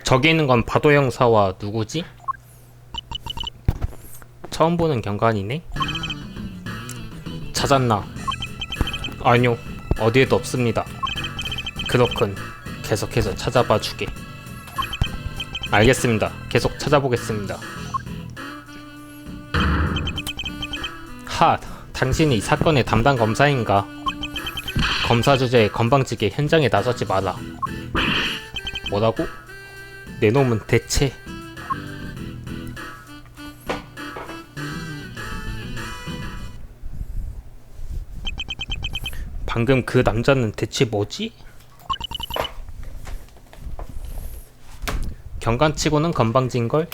저기 있는 건 바도 형사와 누구지? 처음 보는 경관이네? 찾았나? 아니요, 어디에도 없습니다. 그렇군, 계속해서 찾아봐 주게. 알겠습니다. 계속 찾아보겠습니다. 하, 당신이 이 사건의 담당 검사인가? 검사 주제에 건방지게 현장에 나서지 마라. 뭐라고? 내 놈은 대체... 방금 그 남자는 대체 뭐지? 경관치고는 건방진걸?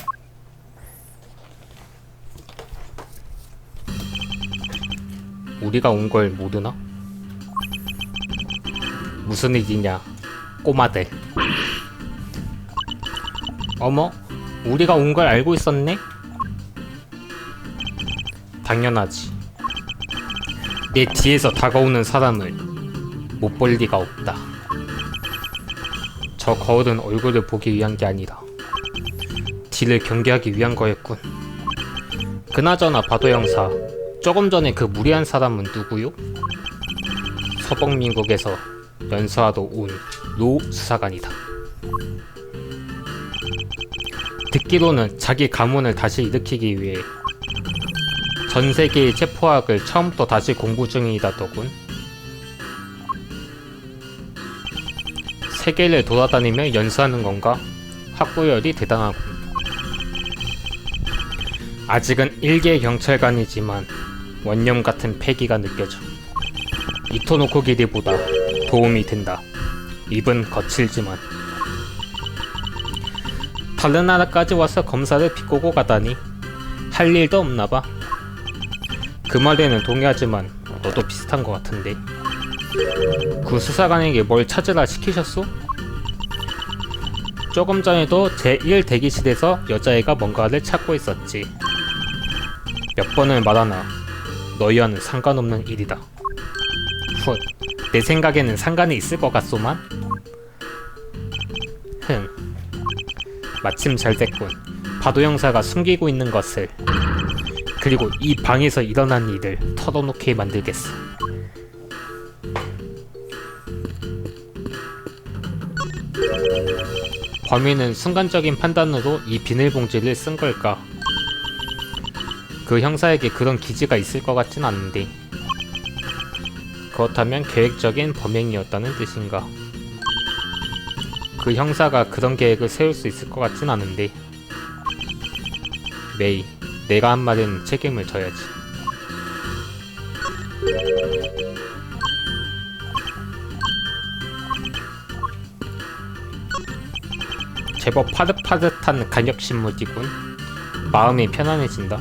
우리가 온 걸 모르나? 무슨 일이냐, 꼬마들. 어머? 우리가 온 걸 알고 있었네? 당연하지. 내 뒤에서 다가오는 사람을 못 볼 리가 없다. 저 거울은 얼굴을 보기 위한 게 아니라 뒤를 경계하기 위한 거였군. 그나저나 바도 형사, 조금 전에 그 무리한 사람은 누구요? 서북민국에서 연수하러 온 로 수사관이다. 듣기로는 자기 가문을 다시 일으키기 위해 전 세계의 체포학을 처음부터 다시 공부 중이다더군. 세계를 돌아다니며 연수하는 건가? 학구열이 대단하군. 아직은 1개 경찰관이지만 원념 같은 패기가 느껴져. 이토노코 기리보다 도움이 된다. 입은 거칠지만. 다른 나라까지 와서 검사를 비꼬고 가다니 할 일도 없나봐. 그 말에는 동의하지만 너도 비슷한 것 같은데. 그 수사관에게 뭘 찾으라 시키셨소? 조금 전에도 제1 대기실에서 여자애가 뭔가를 찾고 있었지. 몇 번을 말하나 너희와는 상관없는 일이다. 훗, 내 생각에는 상관이 있을 것 같소만? 흥, 마침 잘 됐군. 바도 형사가 숨기고 있는 것을, 그리고 이 방에서 일어난 일을 털어놓게 만들겠어. 범인은 순간적인 판단으로 이 비닐봉지를 쓴 걸까? 그 형사에게 그런 기지가 있을 것 같진 않은데. 그렇다면 계획적인 범행이었다는 뜻인가? 그 형사가 그런 계획을 세울 수 있을 것 같진 않은데. 메이, 내가 한 말에는 책임을 져야지. 제법 파릇파릇한 간역신물이군. 마음이 편안해진다.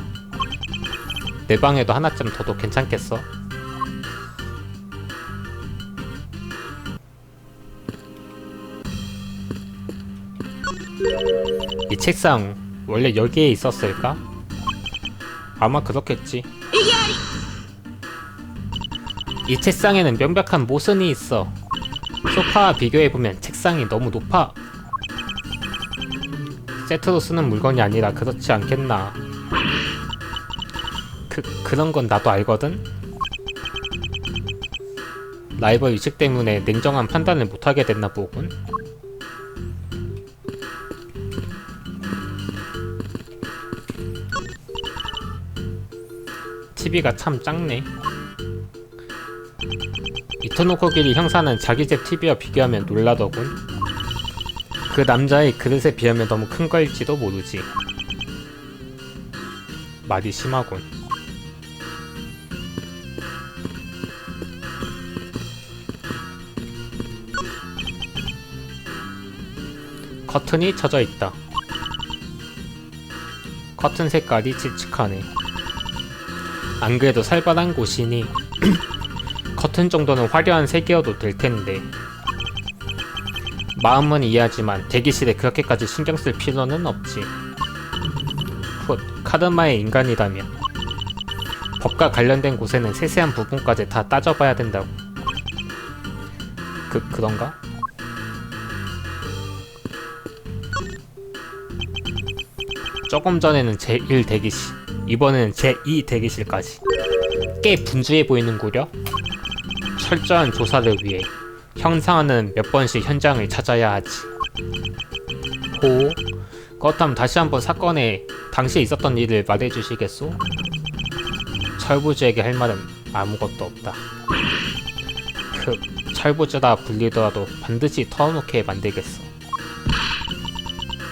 내 방에도 하나쯤 둬도 괜찮겠어? 이 책상 원래 여기에 있었을까? 아마 그렇겠지. 이 책상에는 명백한 모순이 있어. 소파와 비교해보면 책상이 너무 높아. 세트로 쓰는 물건이 아니라 그렇지 않겠나. 그런 건 나도 알거든? 라이벌 의식 때문에 냉정한 판단을 못하게 됐나 보군. TV가 참 작네. 이토노코 기리 형사는 자기 집 TV와 비교하면 놀라더군. 그 남자의 그릇에 비하면 너무 큰 거일지도 모르지. 말이 심하군. 커튼이 쳐져 있다. 커튼 색깔이 칙칙하네. 안 그래도 살벌한 곳이니 커튼 정도는 화려한 색이어도 될 텐데. 마음은 이해하지만 대기실에 그렇게까지 신경 쓸 필요는 없지. 훗, 카르마의 인간이라면 법과 관련된 곳에는 세세한 부분까지 다 따져봐야 된다고. 그런가? 조금 전에는 제1 대기실, 이번에는 제2 대기실까지. 꽤 분주해 보이는구려. 철저한 조사를 위해 형사는 몇 번씩 현장을 찾아야 하지. 호, 그렇다면 다시 한번 사건에 당시에 있었던 일을 말해주시겠소? 철부지에게 할 말은 아무것도 없다. 철부지라 불리더라도 반드시 털어놓게 만들겠어.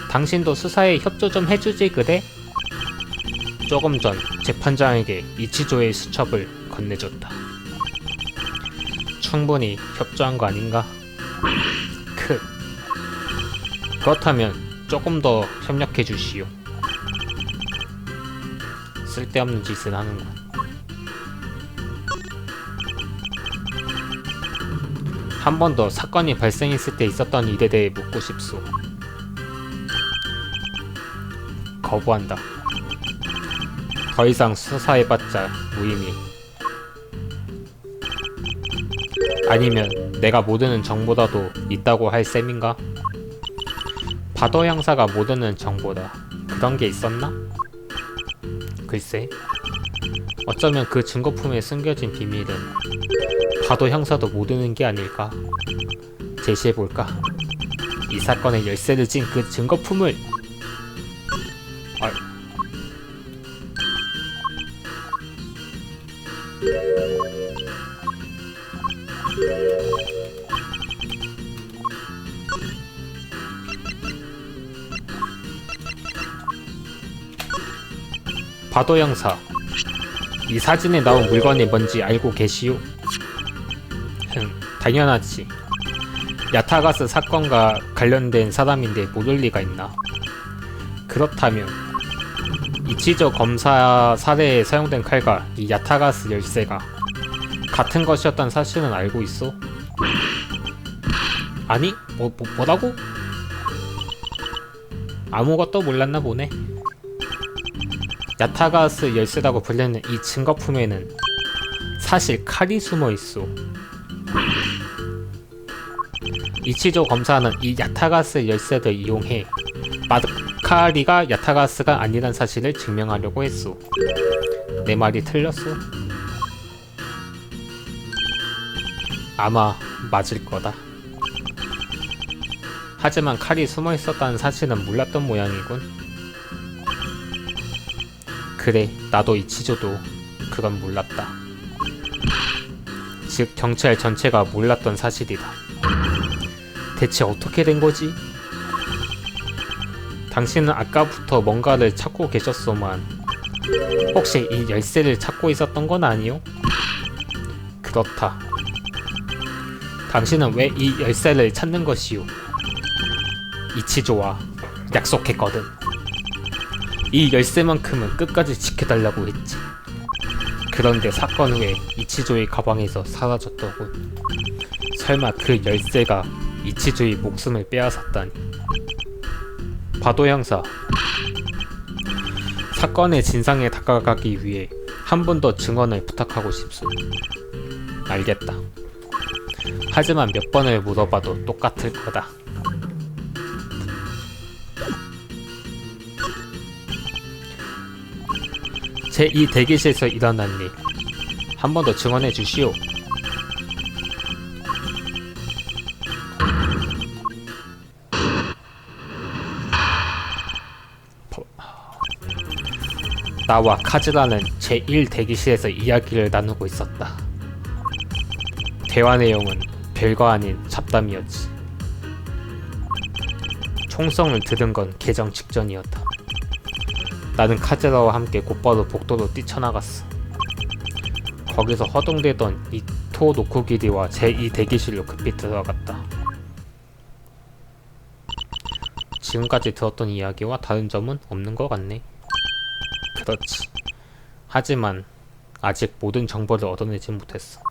당신도 수사에 협조 좀 해주지 그래? 조금 전 재판장에게 이치조의 수첩을 건네줬다. 충분히 협조한 거 아닌가? 그렇다면 조금 더 협력해 주시오. 쓸데없는 짓을 하는군. 한 번 더 사건이 발생했을 때 있었던 일에 대해 묻고 싶소. 거부한다. 더 이상 수사해봤자 무의미. 아니면 내가 모르는 정보라도 있다고 할 셈인가? 바도 형사가 모르는 정보라 그런 게 있었나? 글쎄, 어쩌면 그 증거품에 숨겨진 비밀은 바도 형사도 모르는 게 아닐까? 제시해볼까? 이 사건의 열쇠를 진 그 증거품을! 바도 형사, 이 사진에 나온 물건이 뭔지 알고 계시오? 당연하지. 야타가스 사건과 관련된 사람인데 모를 리가 있나? 그렇다면 이치조 검사 살해에 사용된 칼과 이 야타가스 열쇠가 같은 것이었던 사실은 알고 있어? 아니? 뭐라고? 아무것도 몰랐나 보네. 야타가스 열쇠라고 불리는 이 증거품에는 사실 칼이 숨어있어. 이치조 검사는 이 야타가스 열쇠를 이용해 마카리가 야타가스가 아니란 사실을 증명하려고 했어. 내 말이 틀렸어? 아마 맞을 거다. 하지만 칼이 숨어있었다는 사실은 몰랐던 모양이군. 그래, 나도 이치조도 그건 몰랐다. 즉 경찰 전체가 몰랐던 사실이다. 대체 어떻게 된 거지? 당신은 아까부터 뭔가를 찾고 계셨소만 혹시 이 열쇠를 찾고 있었던 건 아니요? 그렇다. 당신은 왜 이 열쇠를 찾는 것이오? 이치조와 약속했거든. 이 열쇠만큼은 끝까지 지켜달라고 했지. 그런데 사건 후에 이치조의 가방에서 사라졌더군. 설마 그 열쇠가 이치조의 목숨을 빼앗았다니. 바도 형사, 사건의 진상에 다가가기 위해 한 번 더 증언을 부탁하고 싶소. 알겠다. 하지만 몇 번을 물어봐도 똑같을 거다. 제2 대기실에서 일어난 일, 한 번 더 증언해 주시오. 나와 카즈라는 제1 대기실에서 이야기를 나누고 있었다. 대화 내용은 별거 아닌 잡담이었지. 총성을 들은 건 개정 직전이었다. 나는 카즈라와 함께 곧바로 복도로 뛰쳐나갔어. 거기서 허둥대던 이토 노코기리와 제2 대기실로 급히 들어갔다. 지금까지 들었던 이야기와 다른 점은 없는 것 같네. 그렇지. 하지만 아직 모든 정보를 얻어내지 못했어.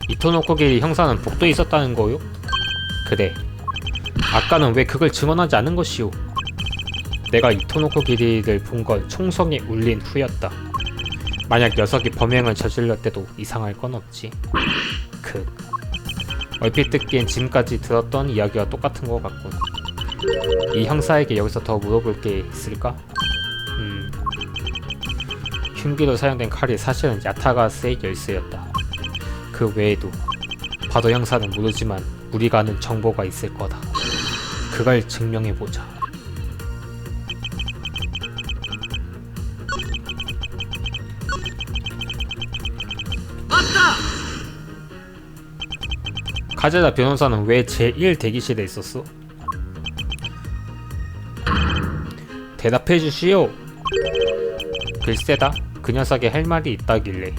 이토노코기리 형사는 복도에 있었다는 거요? 그래. 아까는 왜 그걸 증언하지 않은 것이오? 내가 이토노코기리를 본 건 총성이 울린 후였다. 만약 녀석이 범행을 저질렀대도 이상할 건 없지. 얼핏 듣기엔 지금까지 들었던 이야기와 똑같은 것 같군. 이 형사에게 여기서 더 물어볼 게 있을까? 흉기로 사용된 칼이 사실은 야타가스의 열쇠였다. 그 외에도 바도 형사는 모르지만 우리가 아는 정보가 있을 거다. 그걸 증명해보자. 카즈라 변호사는 왜 제1 대기실에 있었어? 대답해주시오. 글쎄다. 그 녀석이 할 말이 있다길래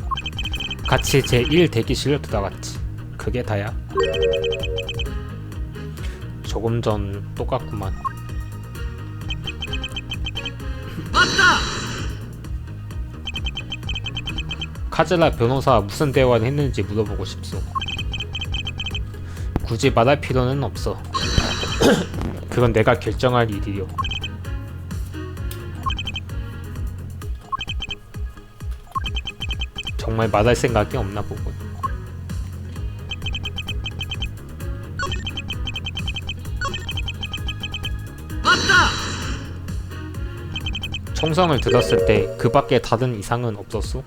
같이 제1 대기실로 들어갔지. 그게 다야. 조금 전 똑같구만. 카즈라 변호사와 무슨 대화를 했는지 물어보고 싶소. 굳이 말할 필요는 없어. 그건 내가 결정할 일이요. 정말 말할 생각이 없나 보군. 총성을 들었을 때 그 밖에 다른 이상은 없었소?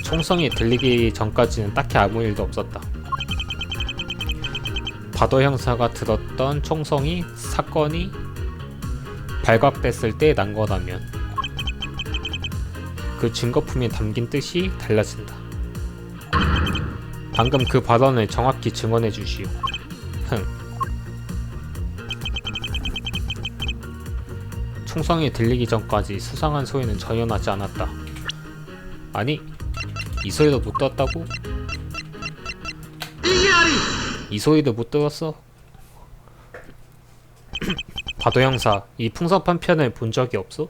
총성이 들리기 전까지는 딱히 아무 일도 없었다. 바도 형사가 들었던 총성이 사건이 발각됐을 때 난 거라면 그 증거품이 담긴 뜻이 달라진다. 방금 그 발언을 정확히 증언해 주시오. 총성이 들리기 전까지 수상한 소리는 전혀 나지 않았다. 아니, 이 소리도 못 들었다고? 이 소리도 못 들었어? 바도 형사, 이 풍선판 편을 본 적이 없어?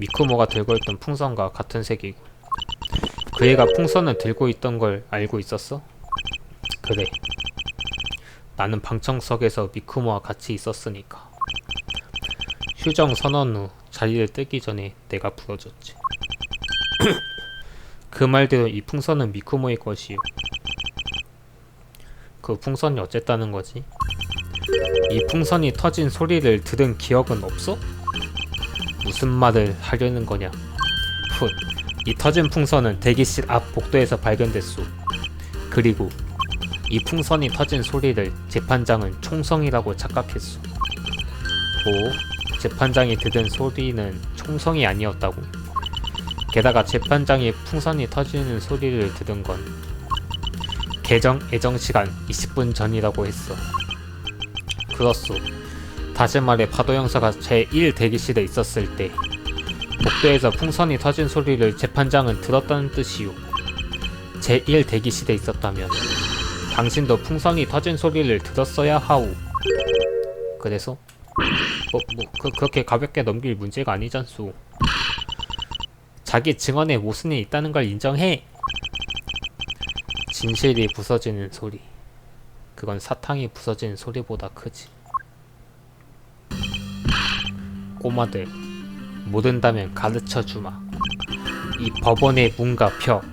미쿠모가 들고 있던 풍선과 같은 색이고. 그 애가 풍선을 들고 있던 걸 알고 있었어? 그래. 나는 방청석에서 미쿠모와 같이 있었으니까. 휴정 선언 후 자리를 뜨기 전에 내가 불어줬지. 그 말대로 이 풍선은 미쿠모의 것이요. 그 풍선이 어쨌다는 거지? 이 풍선이 터진 소리를 들은 기억은 없어? 무슨 말을 하려는 거냐? 훗, 이 터진 풍선은 대기실 앞 복도에서 발견됐소. 그리고 이 풍선이 터진 소리를 재판장은 총성이라고 착각했소. 오, 재판장이 들은 소리는 총성이 아니었다고? 게다가 재판장이 풍선이 터지는 소리를 들은 건 개정 예정 시간 20분 전이라고 했어. 그렇소. 다시 말해 바도 형사가 제1 대기실에 있었을 때 복도에서 풍선이 터진 소리를 재판장은 들었다는 뜻이요. 제1 대기실에 있었다면 당신도 풍선이 터진 소리를 들었어야 하오. 그래서? 그렇게 가볍게 넘길 문제가 아니잖소. 자기 증언에 모순이 있다는 걸 인정해. 진실이 부서지는 소리. 그건 사탕이 부서지는 소리보다 크지. 꼬마들, 모른다면 가르쳐주마. 이 법원의 문과 벽,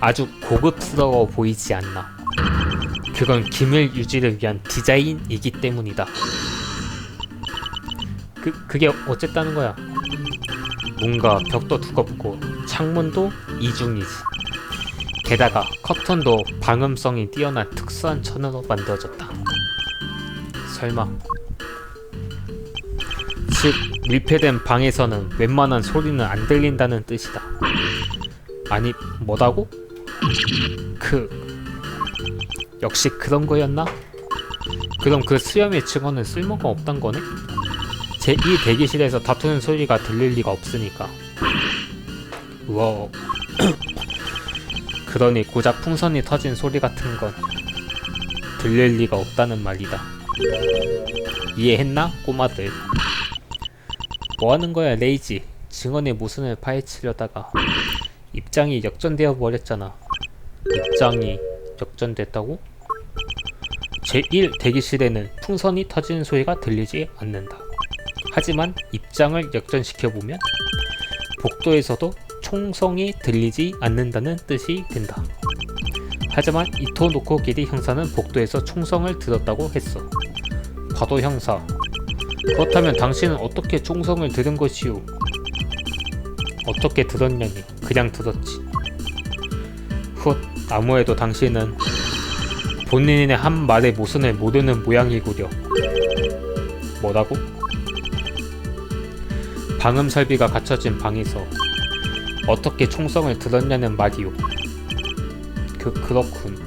아주 고급스러워 보이지 않나. 그건 기밀 유지를 위한 디자인이기 때문이다. 그게 어쨌다는 거야. 문과 벽도 두껍고 창문도 이중이지. 게다가 커튼도 방음성이 뛰어난 특수한 천으로 만들어졌다. 설마. 즉 밀폐된 방에서는 웬만한 소리는 안 들린다는 뜻이다. 아니 뭐라고? 역시 그런 거였나? 그럼 그 수염의 증언은 쓸모가 없단 거네? 제2 대기실에서 다투는 소리가 들릴 리가 없으니까. 우와. 그러니 고작 풍선이 터진 소리 같은 건 들릴 리가 없다는 말이다. 이해했나? 꼬마들. 뭐하는 거야 레이지. 증언의 모순을 파헤치려다가 입장이 역전되어 버렸잖아. 입장이 역전됐다고? 제1 대기실에는 풍선이 터지는 소리가 들리지 않는다. 하지만 입장을 역전시켜보면 복도에서도 총성이 들리지 않는다는 뜻이 된다. 하지만 이토 노코기리 형사는 복도에서 총성을 들었다고 했어. 과도 형사, 그렇다면 당신은 어떻게 총성을 들은 것이오? 어떻게 들었냐니, 그냥 들었지. 아무래도 당신은 본인의 한 말의 모순을 모르는 모양이구려. 뭐라고? 방음 설비가 갖춰진 방에서 어떻게 총성을 들었냐는 말이오. 그렇군.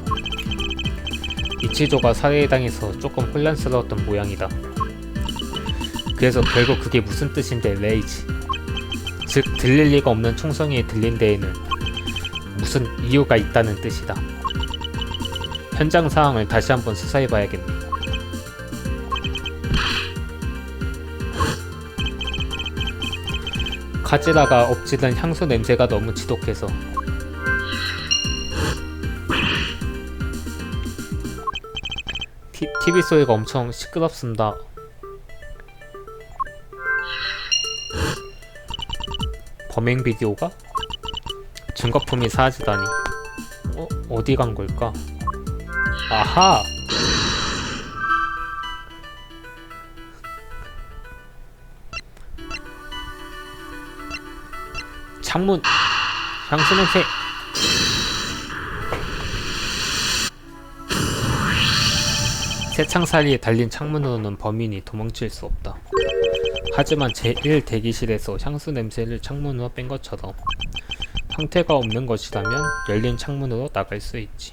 이치조가 살해에 당해서 조금 혼란스러웠던 모양이다. 그래서 결국 그게 무슨 뜻인데 레이지. 즉 들릴 리가 없는 총성이 들린 데에는 무슨 이유가 있다는 뜻이다. 현장 상황을 다시 한번 수사해봐야겠네. 카지라가 엎지른 향수 냄새가 너무 지독해서 TV 소리가 엄청 시끄럽습니다. 범행 비디오가? 증거품이 사라지다니. 어디 간 걸까? 아하! 창문! 향수 냄새! 새창살이에 달린 창문으로는 범인이 도망칠 수 없다. 하지만 제1 대기실에서 향수 냄새를 창문으로 뺀 것처럼 형태가 없는 것이라면 열린 창문으로 나갈 수 있지.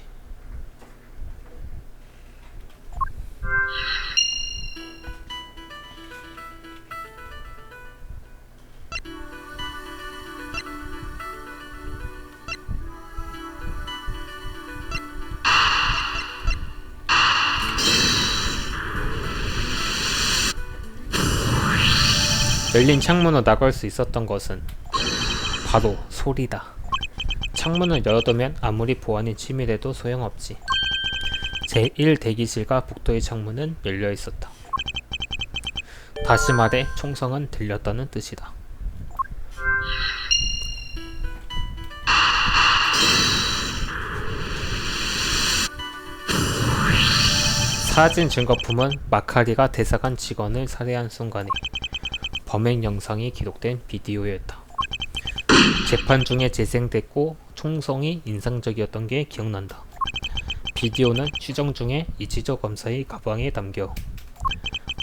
열린 창문으로 나갈 수 있었던 것은 바로 소리다. 창문을 열어두면 아무리 보안이 치밀해도 소용없지. 제1 대기실과 복도의 창문은 열려 있었다. 다시 말해 총성은 들렸다는 뜻이다. 사라진 증거품은 마카리가 대사관 직원을 살해한 순간에 범행 영상이 기록된 비디오였다. 재판 중에 재생됐고 총성이 인상적이었던 게 기억난다. 비디오는 추정 중에 이치조 검사의 가방에 담겨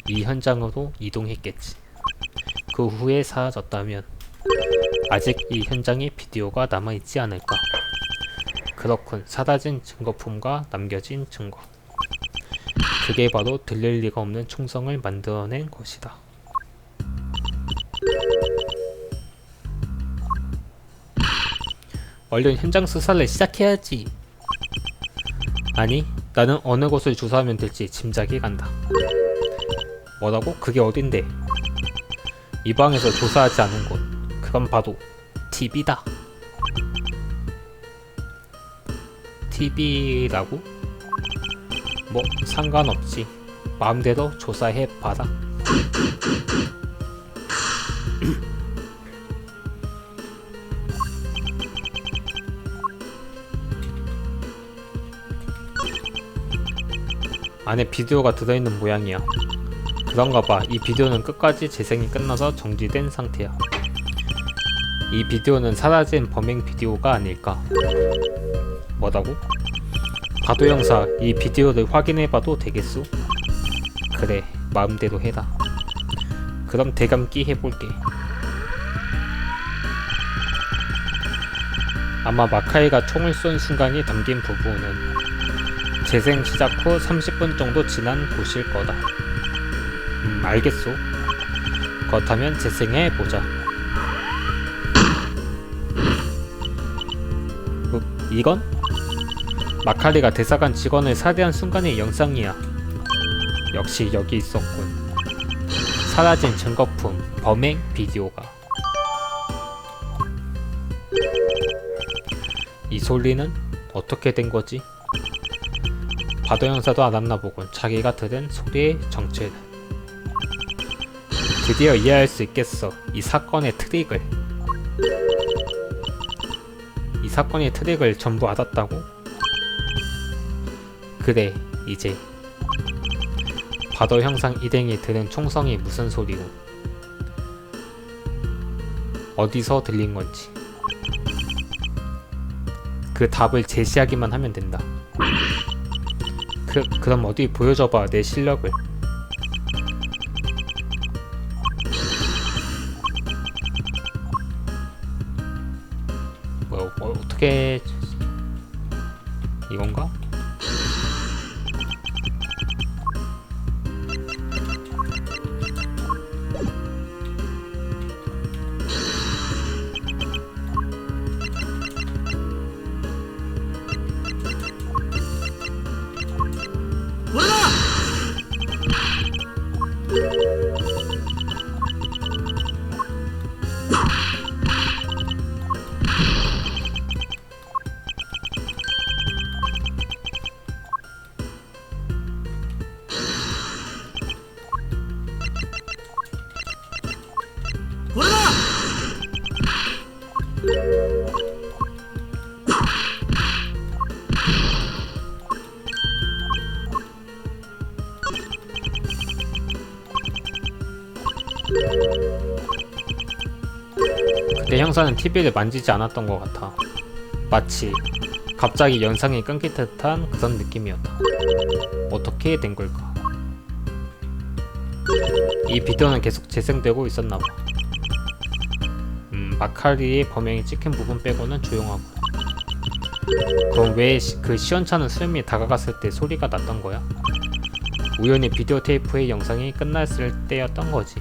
이 현장으로 이동했겠지. 그 후에 사라졌다면 아직 이 현장에 비디오가 남아있지 않을까. 그렇군. 사라진 증거품과 남겨진 증거. 그게 바로 들릴 리가 없는 총성을 만들어낸 것이다. 얼른 현장 수사를 시작해야지. 아니, 나는 어느 곳을 조사하면 될지 짐작이 간다. 뭐라고? 그게 어딘데? 이 방에서 조사하지 않은 곳. 그건 바로 TV다. TV라고? 뭐 상관없지. 마음대로 조사해봐라. 안에 비디오가 들어있는 모양이야. 그런가봐. 이 비디오는 끝까지 재생이 끝나서 정지된 상태야. 이 비디오는 사라진 범행 비디오가 아닐까. 뭐라고? 바도 형사, 이 비디오를 확인해봐도 되겠소? 그래, 마음대로 해라. 그럼 대감기 해볼게. 아마 마카이가 총을 쏜 순간이 담긴 부분은 재생 시작 후 30분 정도 지난 곳일 거다. 알겠소. 그렇다면 재생해보자. 이건? 마카리가 대사관 직원을 살해한 순간의 영상이야. 역시 여기 있었군. 사라진 증거품, 범행 비디오가. 이 소리는 어떻게 된 거지? 바도 형사도 알았나 보군. 자기가 들은 소리의 정체를. 드디어 이해할 수 있겠어. 이 사건의 트릭을. 이 사건의 트릭을 전부 알았다고? 그래, 이제 바도 형상 일행이 들은 총성이 무슨 소리고 어디서 들린 건지 그 답을 제시하기만 하면 된다. 그럼 어디 보여줘봐, 내 실력을. 뭐 어떻게 이건가? 그때 형사는 TV를 만지지 않았던 것 같아. 마치 갑자기 연상이 끊길 듯한 그런 느낌이었다. 어떻게 된 걸까? 이 비디오는 계속 재생되고 있었나봐. 마카리의 범행이 찍힌 부분 빼고는 조용하고. 그럼 왜 그 시원찮은 수염이 다가갔을 때 소리가 났던 거야? 우연히 비디오 테이프의 영상이 끝났을 때였던 거지.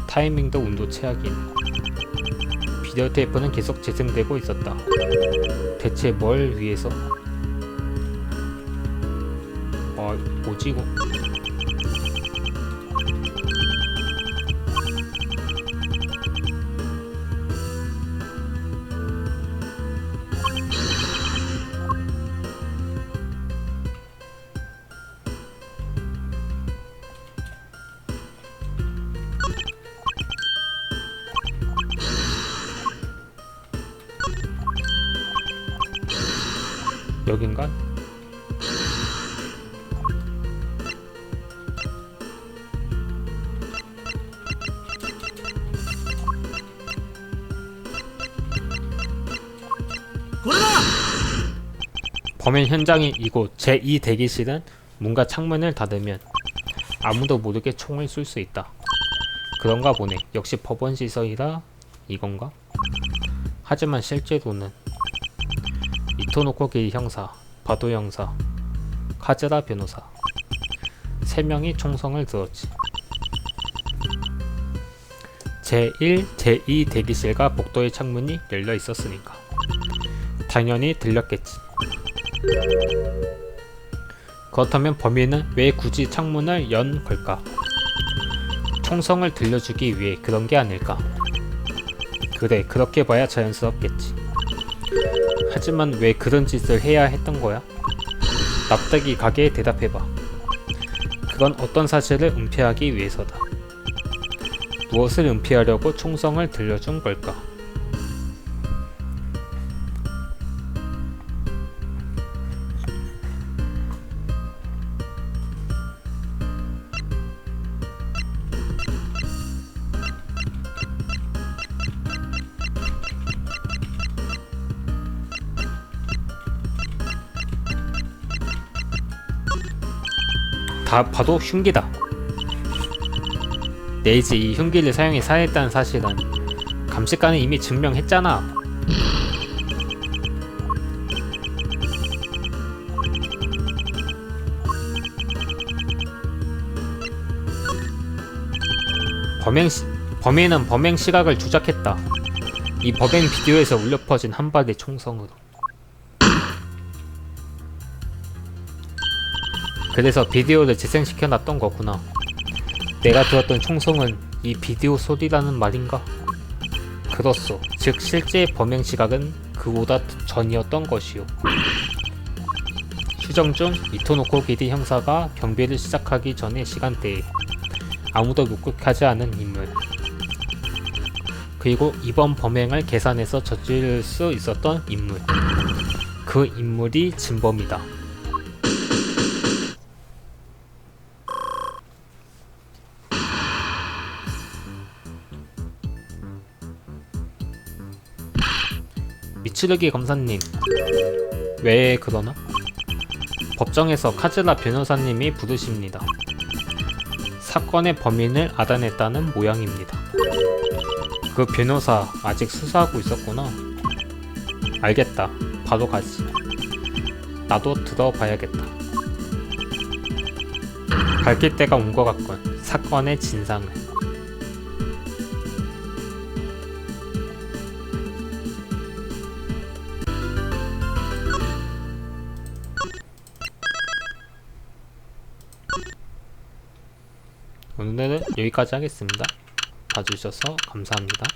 타이밍도 운도 최악이네. 비디오 테이프는 계속 재생되고 있었다. 대체 뭘 위해서? 뭐지 이거? 여긴가? 범행 현장인 이곳 제2 대기실은 문과 창문을 닫으면 아무도 모르게 총을 쏠 수 있다. 그런가 보네. 역시 법원 시설이라 이건가? 하지만 실제로는 이토노코기 형사, 바도 형사, 카즈라 변호사 3명이 총성을 들었지. 제1, 제2 대기실과 복도의 창문이 열려 있었으니까 당연히 들렸겠지. 그렇다면 범인은 왜 굳이 창문을 연 걸까? 총성을 들려주기 위해 그런 게 아닐까? 그래, 그렇게 봐야 자연스럽겠지. 하지만 왜 그런 짓을 해야 했던 거야? 납득이 가게 대답해봐. 그건 어떤 사실을 은폐하기 위해서다. 무엇을 은폐하려고 총성을 들려준 걸까? 다 봐도 흉기다. 네이지 이 흉기를 사용해 살해했다는 사실은 감식관은 이미 증명했잖아. 범인은 범행 시각을 조작했다. 이 범행 비디오에서 울려 퍼진 한 발의 총성으로. 그래서 비디오를 재생시켜 놨던 거구나. 내가 들었던 총성은 이 비디오 소리라는 말인가? 그렇소. 즉 실제 범행 시각은 그보다 전이었던 것이요. 추정 중 이토노코 기리 형사가 경비를 시작하기 전의 시간대에 아무도 목격하지 않은 인물, 그리고 이번 범행을 계산해서 저지를 수 있었던 인물, 그 인물이 진범이다. 미츠루기 검사님, 왜 그러나? 법정에서 카즈라 변호사님이 부르십니다. 사건의 범인을 알아냈다는 모양입니다. 그 변호사 아직 수사하고 있었구나. 알겠다. 바로 가지. 나도 들어봐야겠다. 밝힐 때가 온 것 같군. 사건의 진상을. 오늘은 여기까지 하겠습니다. 봐주셔서 감사합니다.